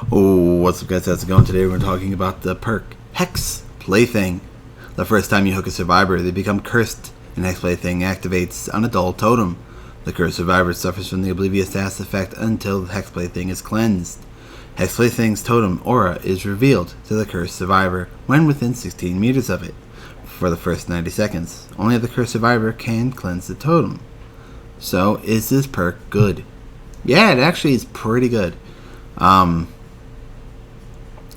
Oh, what's up guys, how's it going? Today we're talking about the perk Hex Plaything. The first time you hook a survivor, they become cursed, and Hex Plaything activates on a dull totem. The cursed survivor suffers from the Oblivious Status effect until the Hex Plaything is cleansed. Hex Plaything's totem aura is revealed to the cursed survivor when within 16 meters of it. For the first 90 seconds, only the cursed survivor can cleanse the totem. So, is this perk good? Yeah, it actually is pretty good.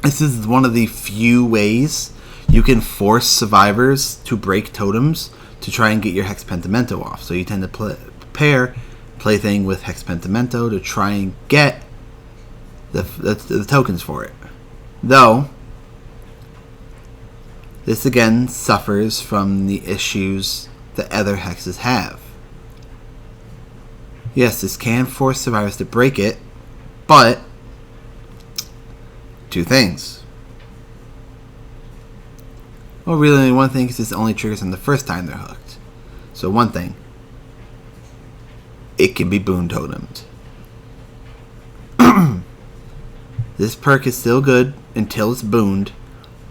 This is one of the few ways you can force survivors to break totems to try and get your Hex Pentimento off. So you tend to pair Plaything with Hex Pentimento to try and get the tokens for it. Though, this again suffers from the issues that other hexes have. Yes, this can force survivors to break it, but two things. Well, really, one thing is this only triggers them the first time they're hooked. So one thing, it can be boon totemed. This perk is still good until it's booned,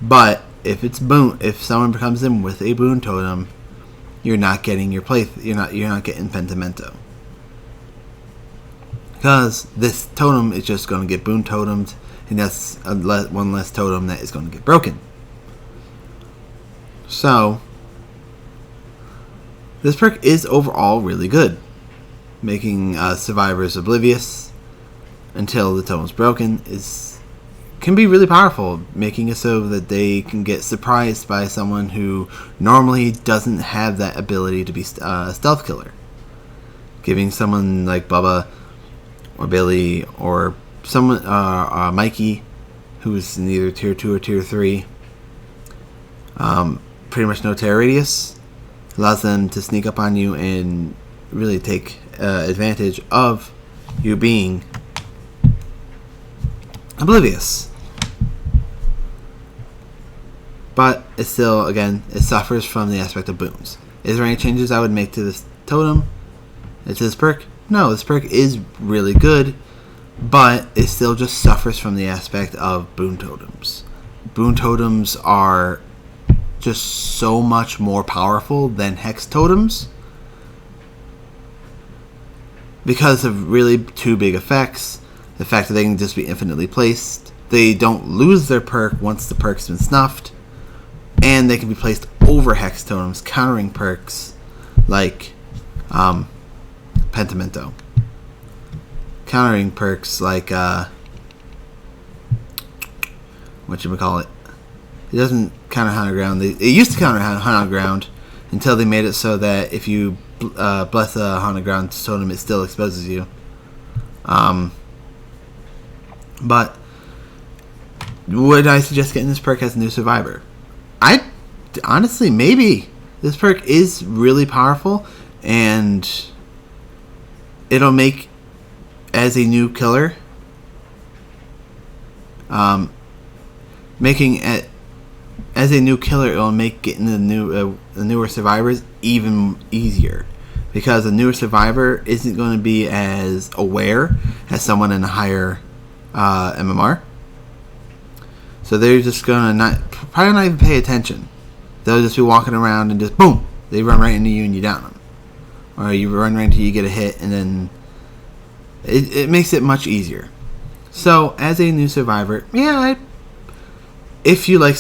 but if someone comes in with a boon totem, you're not getting your you're not getting Pentimento. Because this totem is just going to get boon totemed, and that's one less totem that is going to get broken. So, this perk is overall really good. Making survivors oblivious until the totem's broken can be really powerful, making it so that they can get surprised by someone who normally doesn't have that ability to be a stealth killer. Giving someone like Bubba or Billy or someone, Mikey, who's in either tier 2 or tier 3, pretty much no terror radius, allows them to sneak up on you and really take advantage of you being oblivious. But it still, again, it suffers from the aspect of boons. Is there any changes I would make to this totem? To this perk? No, this perk is really good, but it still just suffers from the aspect of boon totems. Boon totems are just so much more powerful than hex totems because of really two big effects. The fact that they can just be infinitely placed, they don't lose their perk once the perk's been snuffed, and they can be placed over hex totems, countering perks like Pentimento. Countering perks like whatchamacallit. It doesn't counter Haunted Ground. It used to counter Haunted Ground until they made it so that if you bless a Haunted Ground totem, it still exposes you. But would I suggest getting this perk as a new survivor? I honestly, maybe. This perk is really powerful, and it'll make, as a new killer, making it as a new killer, it'll make getting the newer survivors even easier, because a newer survivor isn't going to be as aware as someone in a higher MMR. So they're just gonna probably not even pay attention. They'll just be walking around and just boom, they run right into you and you down them, or you run right into you, get a hit, and then it makes it much easier. So as a new survivor, yeah, if you like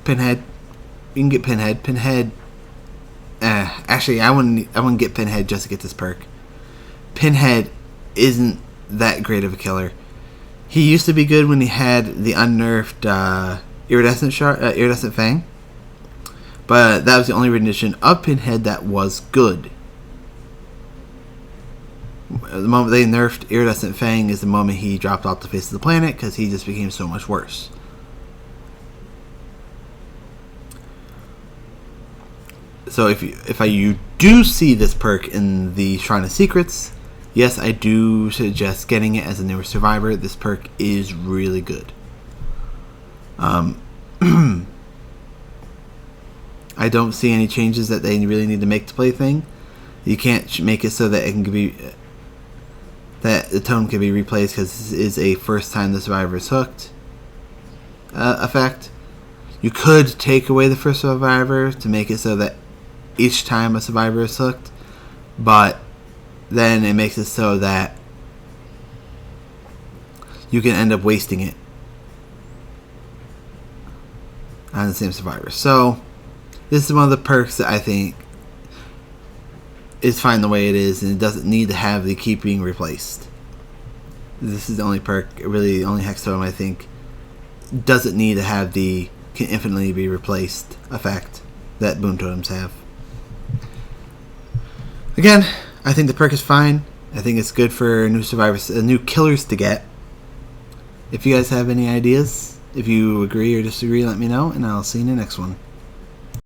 Pinhead, you can get Pinhead. Pinhead. Actually, I wouldn't get Pinhead just to get this perk. Pinhead isn't that great of a killer. He used to be good when he had the unnerfed Iridescent Fang, but that was the only rendition of Pinhead that was good. The moment they nerfed Iridescent Fang is the moment he dropped off the face of the planet, because he just became so much worse. So if you do see this perk in the Shrine of Secrets, yes, I do suggest getting it as a newer survivor. This perk is really good. I don't see any changes that they really need to make to Plaything. You can't make it so that it can be that the totem can be replaced because this is a first time the survivor is hooked effect. You could take away the first survivor to make it so that each time a survivor is hooked, but then it makes it so that you can end up wasting it on the same survivor. So this is one of the perks that I think is fine the way it is, and it doesn't need to have the keep being replaced. This is the only perk, really the only hex totem I think doesn't need to have the can infinitely be replaced effect that boon totems have. Again, I think the perk is fine. I think it's good for new survivors, new killers to get. If you guys have any ideas, if you agree or disagree, let me know, and I'll see you in the next one.